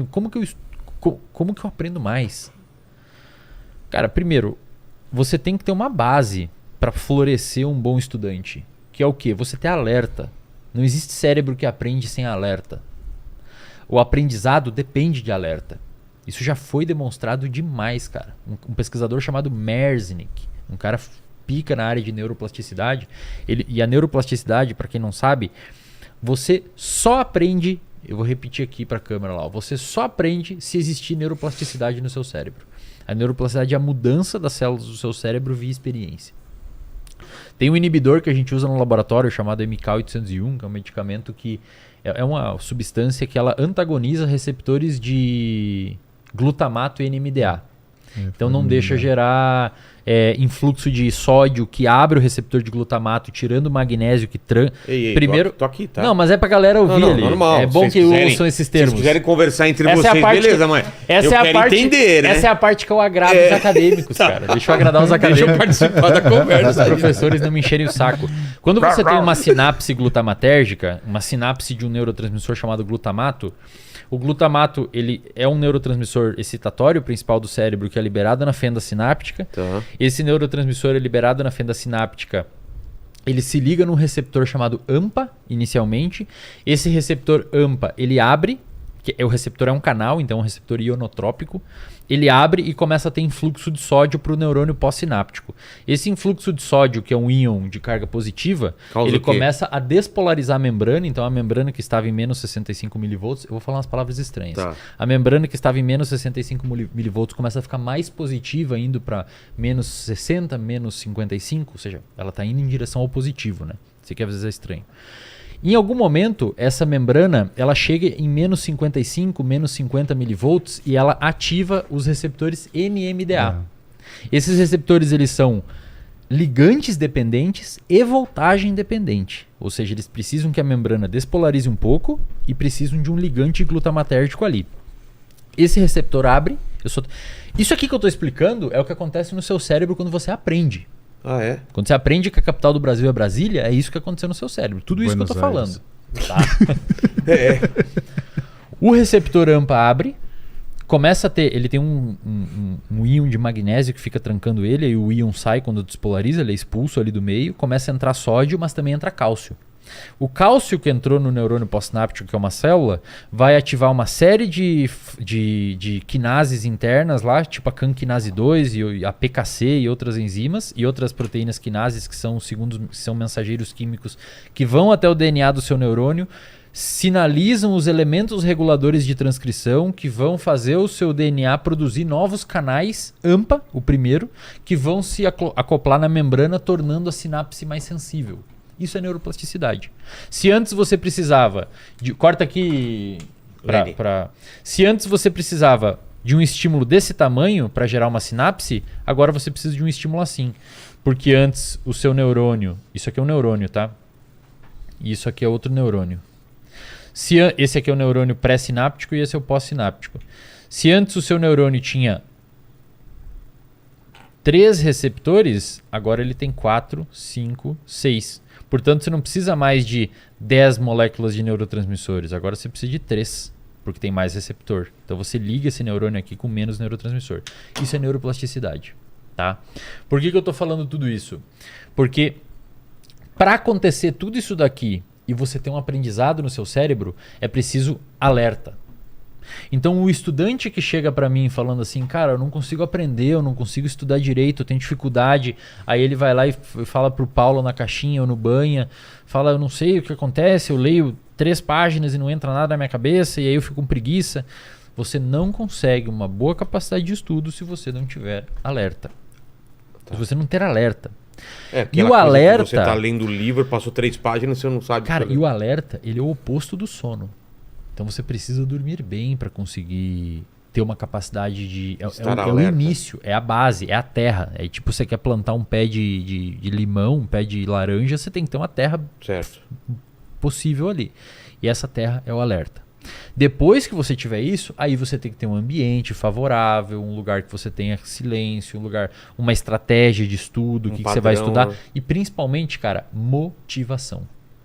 Como que eu aprendo mais? Cara, primeiro, você tem que ter uma base para florescer um bom estudante. Que é o quê? Você ter alerta. Não existe cérebro que aprende sem alerta. O aprendizado depende de alerta. Isso já foi demonstrado demais, cara. Um pesquisador chamado Merznick, um cara pica na área de neuroplasticidade. E a neuroplasticidade, para quem não sabe, você só aprende, eu vou repetir aqui para a câmera lá, você só aprende se existir neuroplasticidade no seu cérebro. A neuroplasticidade é a mudança das células do seu cérebro via experiência. Tem um inibidor que a gente usa no laboratório chamado MK801, que é um medicamento que é uma substância que ela antagoniza receptores de glutamato e NMDA. Então não deixa gerar influxo de sódio que abre o receptor de glutamato, tirando o magnésio que primeiro. Tô aqui, tá? Não, mas é pra galera ouvir não, ali. Normal. É bom que usam esses termos. Se quiserem conversar entre vocês, beleza, mãe. Essa é a parte, entender, né? Essa é a parte que eu agrado os acadêmicos, cara. Deixa eu agradar os acadêmicos. Deixa eu participar da conversa. Os professores não me encherem o saco. Quando você tem uma sinapse glutamatérgica, uma sinapse de um neurotransmissor chamado glutamato, o glutamato ele é um neurotransmissor excitatório principal do cérebro que é liberado na fenda sináptica. Tá. Esse neurotransmissor é liberado na fenda sináptica. Ele se liga num receptor chamado AMPA, inicialmente. Esse receptor AMPA, ele abre, o receptor é um canal, então é um receptor ionotrópico. Ele abre e começa a ter influxo de sódio para o neurônio pós-sináptico. Esse influxo de sódio, que é um íon de carga positiva, ele começa a despolarizar a membrana. Então a membrana que estava em menos 65 milivolts, eu vou falar umas palavras estranhas. Tá. A membrana que estava em menos 65 milivolts começa a ficar mais positiva, indo para menos 60, menos 55, ou seja, ela está indo em direção ao positivo, né? Isso aqui às vezes é estranho. Em algum momento, essa membrana ela chega em menos 55, menos 50 milivolts e ela ativa os receptores NMDA. Esses receptores eles são ligantes dependentes e voltagem dependente. Ou seja, eles precisam que a membrana despolarize um pouco e precisam de um ligante glutamatérgico ali. Esse receptor abre. Isso aqui que eu estou explicando é o que acontece no seu cérebro quando você aprende. Ah, é? Quando você aprende que a capital do Brasil é Brasília, é isso que aconteceu no seu cérebro. Tudo isso que eu tô falando. Tá? O receptor AMPA abre, começa a ter... Ele tem um íon de magnésio que fica trancando ele, aí o íon sai quando despolariza, ele é expulso ali do meio, começa a entrar sódio, mas também entra cálcio. O cálcio que entrou no neurônio pós-sináptico, que é uma célula, vai ativar uma série de quinases internas lá, tipo a CAN-quinase 2 e a PKC e outras enzimas e outras proteínas quinases que são mensageiros químicos que vão até o DNA do seu neurônio, sinalizam os elementos reguladores de transcrição que vão fazer o seu DNA produzir novos canais AMPA, o primeiro, que vão se acoplar na membrana, tornando a sinapse mais sensível. Isso é neuroplasticidade. Se antes você precisava corta aqui se antes você precisava de um estímulo desse tamanho para gerar uma sinapse, agora você precisa de um estímulo assim. Porque antes o seu neurônio... Isso aqui é um neurônio, tá? E isso aqui é outro neurônio. Esse aqui é o neurônio pré-sináptico e esse é o pós-sináptico. Se antes o seu neurônio tinha 3 receptores, agora ele tem 4, 5, 6. Portanto, você não precisa mais de 10 moléculas de neurotransmissores. Agora você precisa de 3, porque tem mais receptor. Então você liga esse neurônio aqui com menos neurotransmissor. Isso é neuroplasticidade. Tá? Por que eu estou falando tudo isso? Porque para acontecer tudo isso daqui e você ter um aprendizado no seu cérebro, é preciso alerta. Então o estudante que chega para mim falando assim, cara, eu não consigo aprender, eu não consigo estudar direito, eu tenho dificuldade, aí ele vai lá e fala pro Paulo na caixinha ou no banha, fala, eu não sei o que acontece, eu leio 3 páginas e não entra nada na minha cabeça e aí eu fico com preguiça. Você não consegue uma boa capacidade de estudo se você não tiver alerta. Se você não ter alerta. E o alerta... Você tá lendo o livro, passou 3 páginas, você não sabe... Cara, e o alerta, ele é o oposto do sono. Então você precisa dormir bem para conseguir ter uma capacidade de... É o início, é a base, é a terra. É tipo, você quer plantar um pé de limão, um pé de laranja, você tem que ter uma terra possível ali. E essa terra é o alerta. Depois que você tiver isso, aí você tem que ter um ambiente favorável, um lugar que você tenha silêncio, uma estratégia de estudo, o que você vai estudar. E principalmente, cara, motivação.